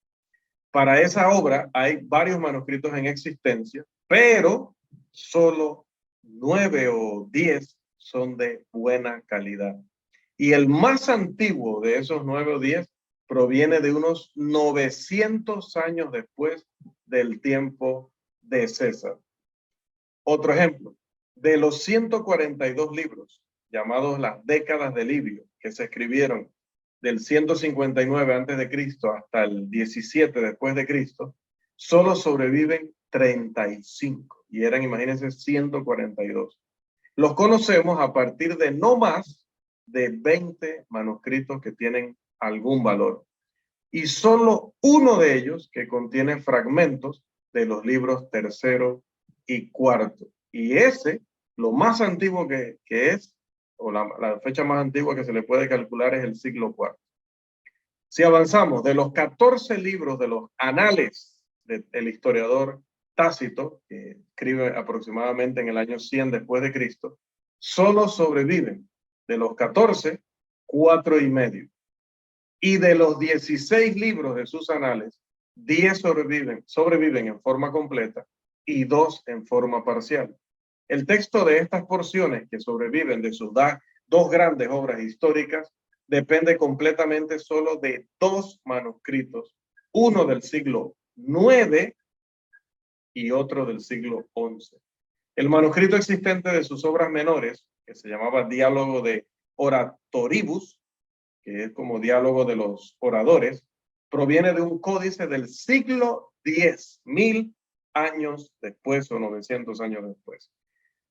Para esa obra hay varios manuscritos en existencia, pero solo 9 o 10 son de buena calidad. Y el más antiguo de esos 9 o 10 proviene de unos 900 años después del tiempo de César. Otro ejemplo, de los 142 libros llamados las décadas de Livio, que se escribieron del 159 antes de Cristo hasta el 17 después de Cristo, solo sobreviven 35 y eran, imagínense, 142. Los conocemos a partir de no más de 20 manuscritos que tienen algún valor y solo uno de ellos que contiene fragmentos de los libros tercero y cuarto. Y ese, lo más antiguo que es, o la fecha más antigua que se le puede calcular es el siglo IV. Si avanzamos de los 14 libros de los anales del historiador Tácito, que escribe aproximadamente en el año 100 después de Cristo, solo sobreviven de los 14, 4 y medio. Y de los 16 libros de sus anales, 10 sobreviven en forma completa y 2 en forma parcial. El texto de estas porciones que sobreviven de sus dos grandes obras históricas depende completamente solo de 2 manuscritos, uno del siglo IX y otro del siglo XI. El manuscrito existente de sus obras menores, que se llamaba Diálogo de Oratoribus, que es como diálogo de los oradores, proviene de un códice del siglo X, 1000 años después o 900 años después.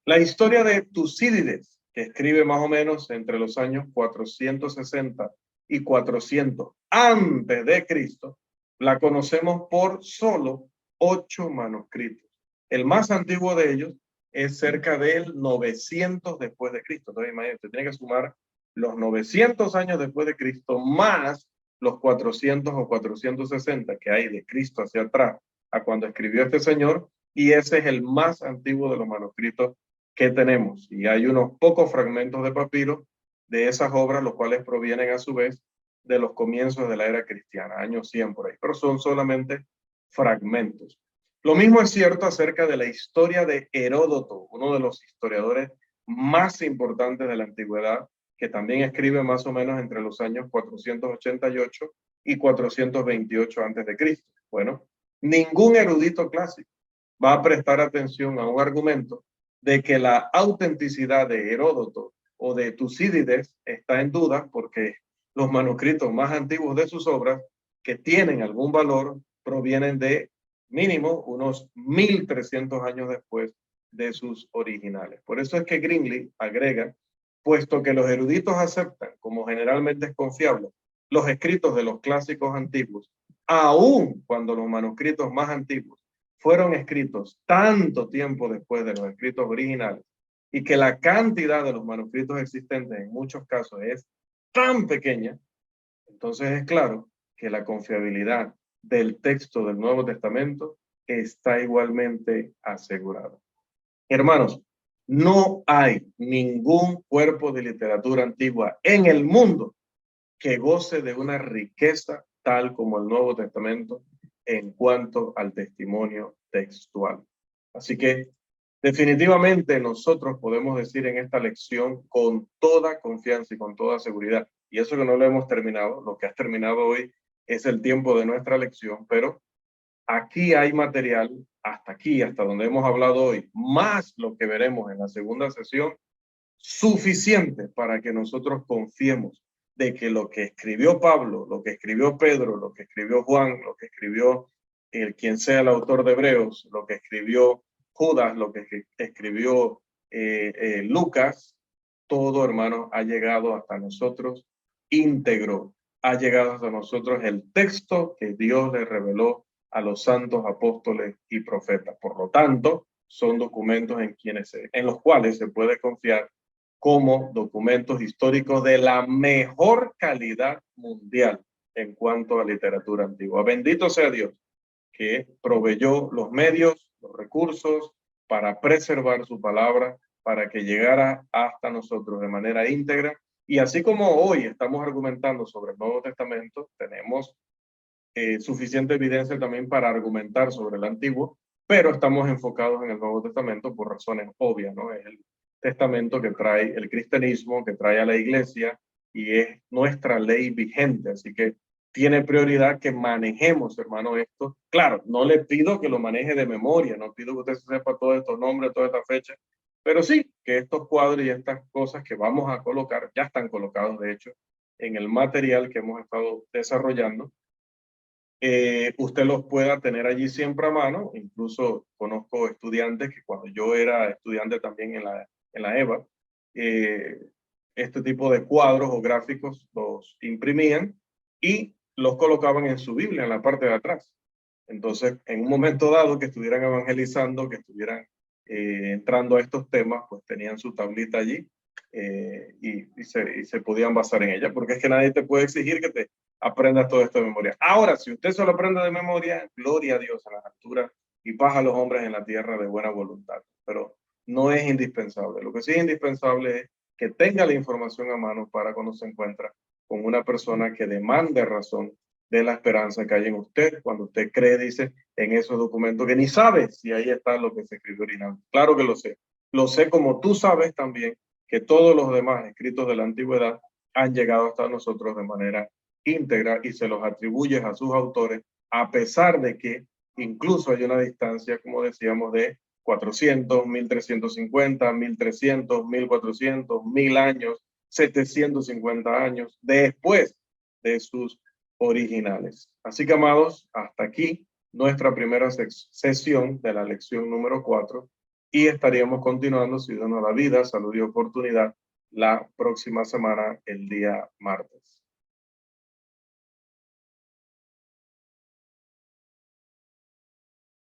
La historia de Tucídides, que escribe más o menos entre los años 460 y 400 antes de Cristo, la conocemos por solo 8 manuscritos. El más antiguo de ellos es cerca del 900 después de Cristo. Entonces, imagínate, tiene que sumar los 900 años después de Cristo más los 400 o 460 que hay de Cristo hacia atrás a cuando escribió este señor, y ese es el más antiguo de los manuscritos que tenemos. Y hay unos pocos fragmentos de papiro de esas obras, los cuales provienen a su vez de los comienzos de la era cristiana, años 100 por ahí, pero son solamente fragmentos. Lo mismo es cierto acerca de la historia de Heródoto, uno de los historiadores más importantes de la antigüedad, que también escribe más o menos entre los años 488 y 428 antes de Cristo. Bueno, ningún erudito clásico va a prestar atención a un argumento de que la autenticidad de Heródoto o de Tucídides está en duda, porque los manuscritos más antiguos de sus obras que tienen algún valor provienen de mínimo unos 1300 años después de sus originales. Por eso es que Grinling agrega, puesto que los eruditos aceptan, como generalmente es confiable, los escritos de los clásicos antiguos, aun cuando los manuscritos más antiguos fueron escritos tanto tiempo después de los escritos originales, y que la cantidad de los manuscritos existentes en muchos casos es tan pequeña, entonces es claro que la confiabilidad del texto del Nuevo Testamento está igualmente asegurada. Hermanos, no hay ningún cuerpo de literatura antigua en el mundo que goce de una riqueza tal como el Nuevo Testamento en cuanto al testimonio textual. Así que definitivamente nosotros podemos decir en esta lección con toda confianza y con toda seguridad, y eso que no lo hemos terminado, lo que has terminado hoy es el tiempo de nuestra lección, pero aquí hay material, hasta aquí, hasta donde hemos hablado hoy, más lo que veremos en la segunda sesión, suficiente para que nosotros confiemos de que lo que escribió Pablo, lo que escribió Pedro, lo que escribió Juan, lo que escribió quien sea el autor de Hebreos, lo que escribió Judas, lo que escribió Lucas, todo, hermano, ha llegado hasta nosotros íntegro, ha llegado hasta nosotros el texto que Dios le reveló a los santos apóstoles y profetas. Por lo tanto, son documentos en los cuales se puede confiar como documentos históricos de la mejor calidad mundial en cuanto a literatura antigua. Bendito sea Dios, que proveyó los medios, los recursos para preservar su palabra, para que llegara hasta nosotros de manera íntegra. Y así como hoy estamos argumentando sobre el Nuevo Testamento, tenemos suficiente evidencia también para argumentar sobre el Antiguo, pero estamos enfocados en el Nuevo Testamento por razones obvias, ¿no? Es el testamento que trae el cristianismo, que trae a la iglesia y es nuestra ley vigente. Así que tiene prioridad que manejemos, hermano, esto. Claro, no le pido que lo maneje de memoria, no pido que usted sepa todos estos nombres, todas estas fechas, pero sí que estos cuadros y estas cosas que vamos a colocar, ya están colocados, de hecho, en el material que hemos estado desarrollando, usted los pueda tener allí siempre a mano. Incluso conozco estudiantes que cuando yo era estudiante también en la EVA, este tipo de cuadros o gráficos los imprimían y los colocaban en su Biblia, en la parte de atrás. Entonces, en un momento dado que estuvieran evangelizando, que estuvieran entrando a estos temas, pues tenían su tablita allí y se podían basar en ella, porque es que nadie te puede exigir que te aprendas todo esto de memoria. Ahora, si usted se lo aprende de memoria, gloria a Dios en las alturas y paz a los hombres en la tierra de buena voluntad, pero no es indispensable. Lo que sí es indispensable es que tenga la información a mano para cuando se encuentra con una persona que demande razón de la esperanza que hay en usted, cuando usted cree, dice, en esos documentos que ni sabe si ahí está lo que se escribió originalmente. Claro que lo sé. Lo sé como tú sabes también que todos los demás escritos de la antigüedad han llegado hasta nosotros de manera íntegra y se los atribuyes a sus autores, a pesar de que incluso hay una distancia, como decíamos, de 400, 1350, 1300, 1400, 1000 años, 750 años después de sus originales. Así que, amados, hasta aquí nuestra primera sesión de la lección número 4 y estaríamos continuando, si Dios nos da vida, salud y oportunidad, la próxima semana, el día martes.